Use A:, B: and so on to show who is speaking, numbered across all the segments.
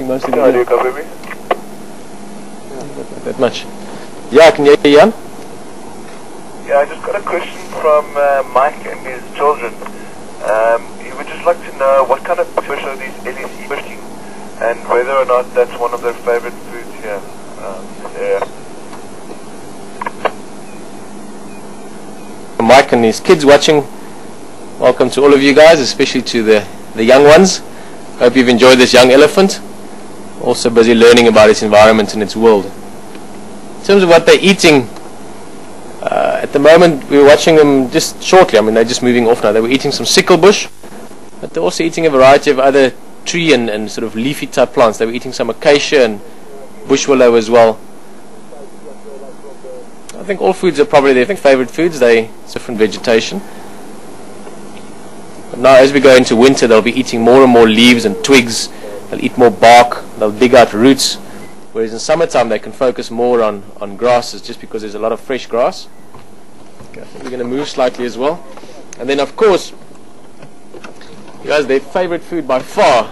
A: missing most of the
B: Yeah, do you copy me?
A: Not that much. Yeah, I can hear you, Jan.
B: Yeah, I just got a question from Mike and his children. He would just like to know what kind of fish are these Ellies eating, and whether or not that's one of their favorite foods here.
A: Mike and his kids watching. Welcome to all of you guys, especially to the young ones. Hope you've enjoyed this young elephant. Also busy learning about its environment and its world. In terms of what they're eating, at the moment we were watching them just shortly. I mean, they're just moving off now. They were eating some sickle bush, but they're also eating a variety of other tree and sort of leafy type plants. They were eating some acacia and bush willow as well. I think all foods are probably their favorite foods. It's different vegetation. But now as we go into winter, they'll be eating more and more leaves and twigs. They'll eat more bark. They'll dig out roots. Whereas in summertime they can focus more on grasses, just because there's a lot of fresh grass. Okay, I think we're going to move slightly as well. And then of course, you guys, their favorite food by far,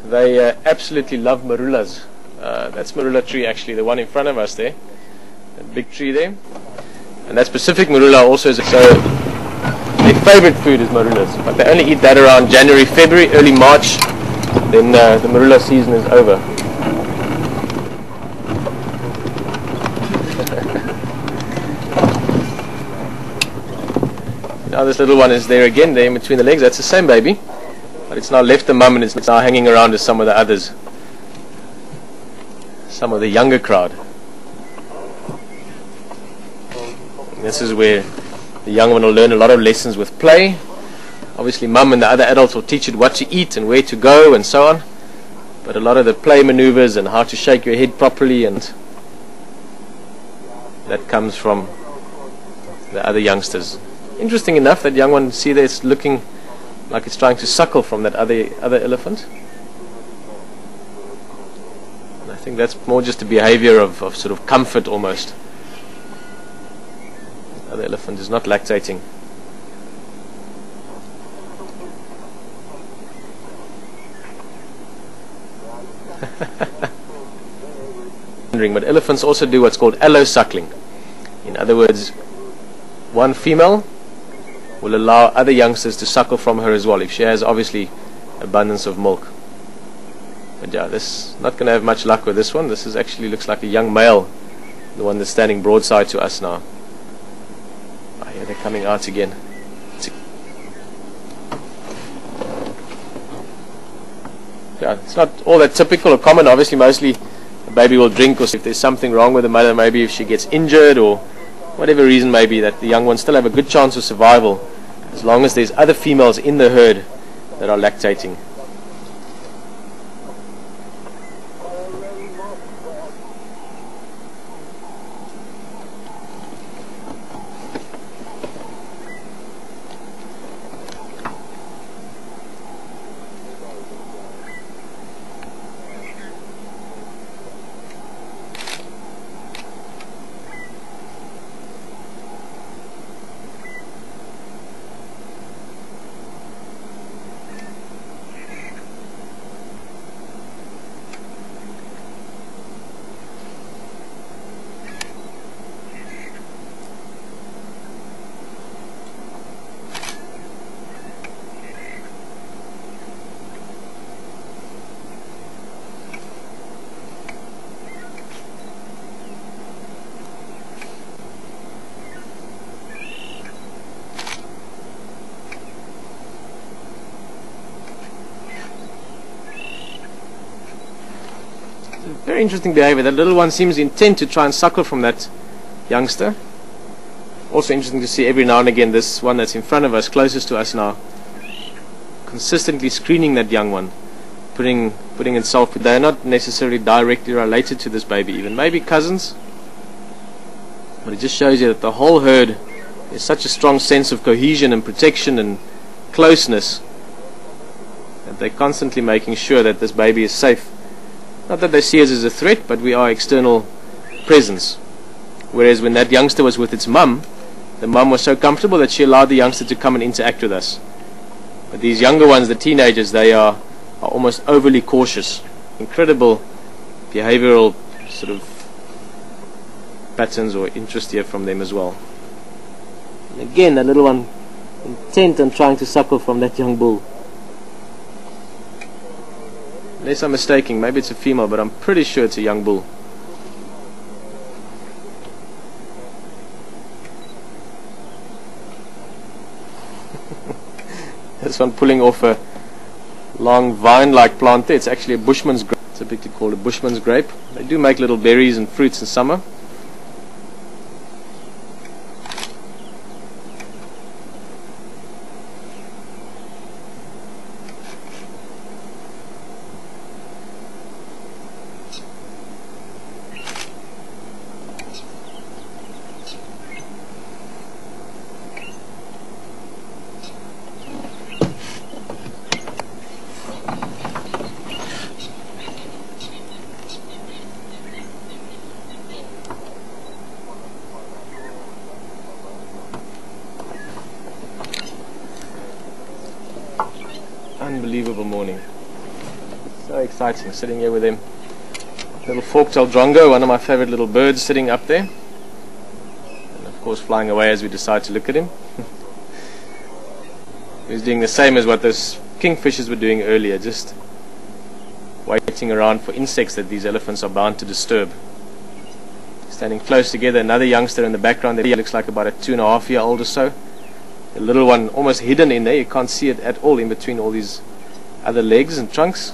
A: they absolutely love marulas. That's marula tree actually, the one in front of us there. That big tree there. And that specific marula also is, so their favorite food is marulas. But they only eat that around January, February, early March. Then the marula season is over. Now this little one is there again, there in between the legs. That's the same baby, but it's now left the mum and it's now hanging around with some of the others, some of the younger crowd. And this is where the young one will learn a lot of lessons with play. Obviously mum and the other adults will teach it what to eat and where to go and so on, but a lot of the play maneuvers and how to shake your head properly, and that comes from the other youngsters. Interesting enough, that young one, see there, it's looking like it's trying to suckle from that other elephant. And I think that's more just a behavior of sort of comfort almost. The other elephant is not lactating. But elephants also do what's called allosuckling. In other words, one female will allow other youngsters to suckle from her as well, if she has obviously abundance of milk. But yeah, this not going to have much luck with this one. This is actually looks like a young male, the one that's standing broadside to us now. Oh, yeah, they're coming out again. Yeah, it's not all that typical or common. Obviously, mostly the baby will drink, or if there's something wrong with the mother, maybe if she gets injured or whatever reason may be, that the young ones still have a good chance of survival as long as there's other females in the herd that are lactating. Very interesting behavior. That little one seems intent to try and suckle from that youngster. Also interesting to see every now and again this one that's in front of us, closest to us now, consistently screening that young one, putting itself. They are not necessarily directly related to this baby, even maybe cousins, but it just shows you that the whole herd is such a strong sense of cohesion and protection and closeness that they're constantly making sure that this baby is safe. Not that they see us as a threat, but we are external presence. Whereas when that youngster was with its mum, the mum was so comfortable that she allowed the youngster to come and interact with us. But these younger ones, the teenagers, they are almost overly cautious. incredible behavioral sort of patterns or interest here from them as well. And again, that little one intent on trying to suckle from that young bull. Unless I'm mistaken, maybe it's a female, but I'm pretty sure it's a young bull. This one pulling off a long vine-like plant there. It's actually a bushman's grape, typically called a bushman's grape. They do make little berries and fruits in summer. Unbelievable morning. So exciting, sitting here with them. Little fork-tailed drongo, one of my favorite little birds, sitting up there. And of course flying away as we decide to look at him. He's doing the same as what those kingfishers were doing earlier, just waiting around for insects that these elephants are bound to disturb. Standing close together, another youngster in the background there, looks like about a 2.5-year-old or so. The little one almost hidden in there, you can't see it at all in between all these other legs and trunks.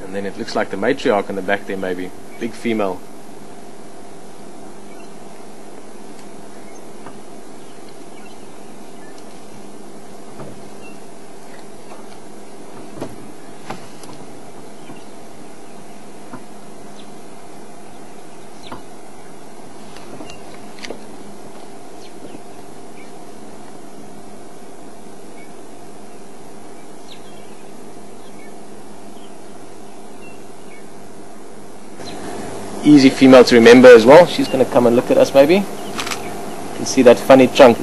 A: And then it looks like the matriarch in the back there, maybe. Big female. Easy female to remember as well. She's going to come and look at us maybe. You can see that funny trunk.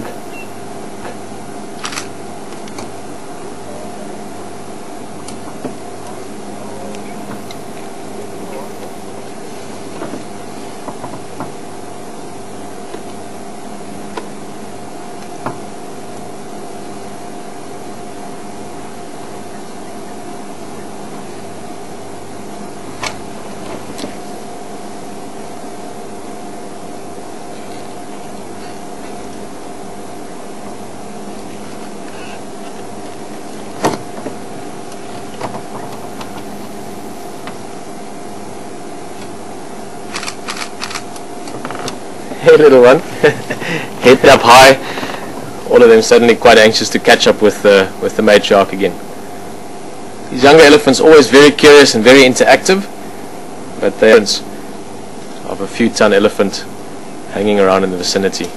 A: Hey little one, head up high. All of them suddenly quite anxious to catch up with the matriarch again. These younger elephants always very curious and very interactive, but they're of a few-ton elephant hanging around in the vicinity.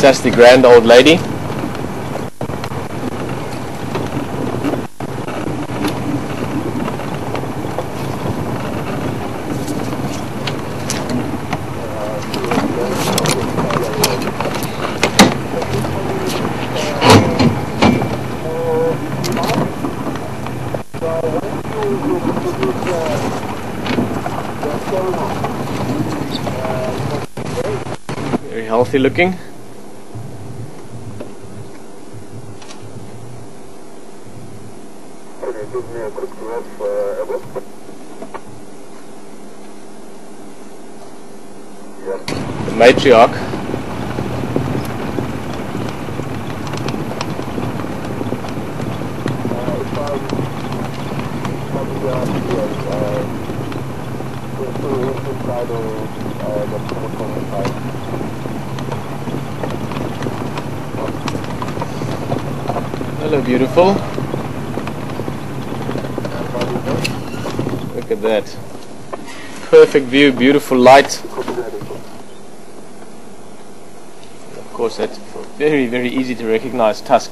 A: Fantastic grand old lady. Very healthy looking. The matriarch. Hello, beautiful. Look at that. Perfect view, beautiful light. Of course, that's very, very easy to recognize tusk.